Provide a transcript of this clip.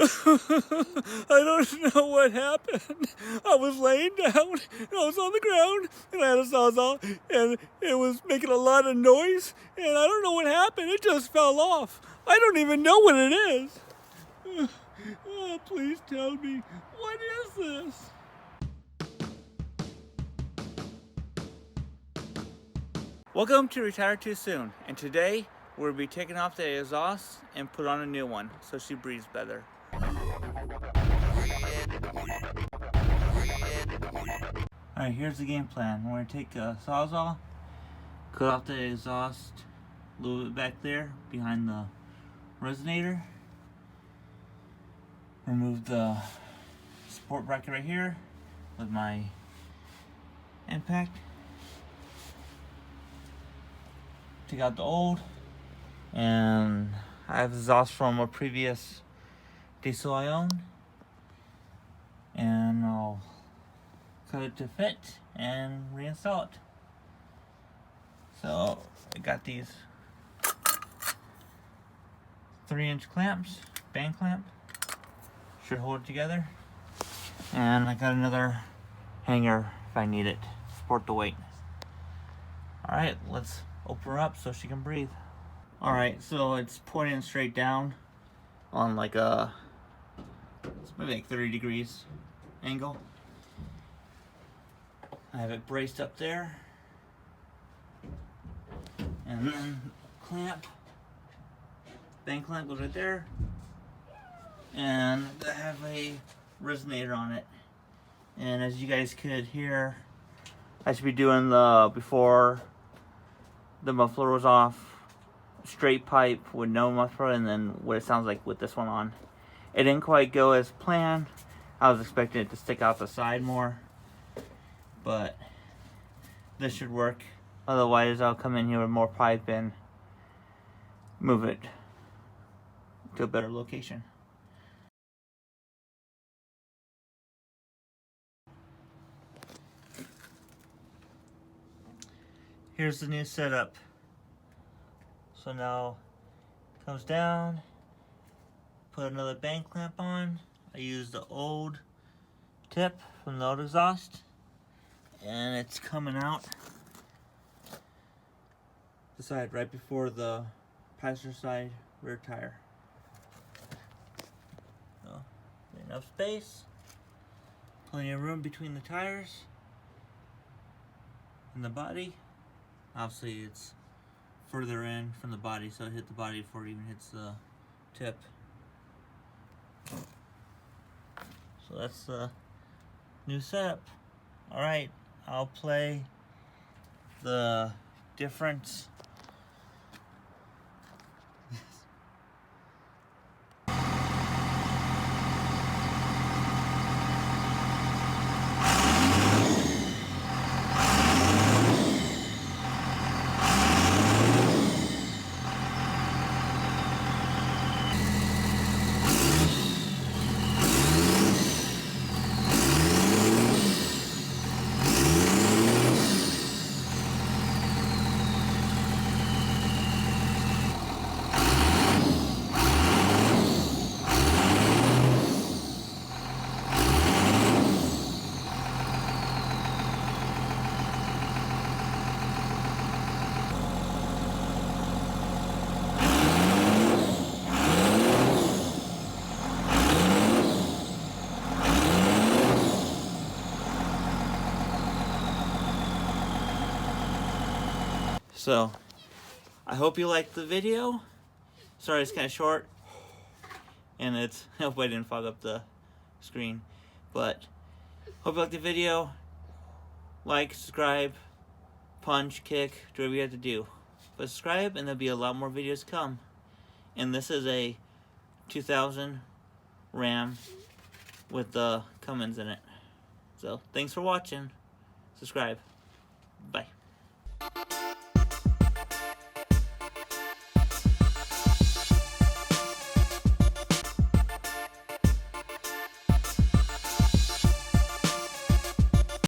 I don't know what happened. I was laying down, and I was on the ground, and I had a Sawzall, and it was making a lot of noise, and I don't know what happened. It just fell off. I don't even know what it is. Oh, please tell me, what is this? Welcome to Retire Too Soon, and today we'll be taking off the exhaust and put on a new one so she breathes better. Alright, here's the game plan. We're going to take a Sawzall, cut off the exhaust a little bit back there behind the resonator, remove the support bracket right here with my impact, take out the old, and I have exhaust from a previous diesel I own, and I'll cut it to fit and reinstall it. So I got these 3-inch clamps, band clamp, should hold it together, and I got another hanger if I need it to support the weight. Alright, let's open her up so she can breathe. Alright, so it's pointing straight down on like it's maybe like 30 degrees angle. I have it braced up there, and then clamp, band clamp goes right there, and I have a resonator on it. And as you guys could hear, I should be doing the, before the muffler was off, straight pipe with no muffler, and then what it sounds like with this one on. It didn't quite go as planned. I was expecting it to stick out the side more, but this should work. Otherwise, I'll come in here with more pipe and move it to a better location. Here's the new setup. So now it comes down, put another band clamp on. I used the old tip from the old exhaust, and it's coming out the side right before the passenger side rear tire. So enough space, plenty of room between the tires and the body. Obviously it's further in from the body, so it hit the body before it even hits the tip. So that's the new setup. Alright, I'll play the difference. So, I hope you liked the video. Sorry it's kind of short, and I hope I didn't fog up the screen. But, hope you liked the video. Like, subscribe, punch, kick, do whatever you have to do. But subscribe, and there'll be a lot more videos to come. And this is a 2000 Ram with the Cummins in it. So, thanks for watching. Subscribe.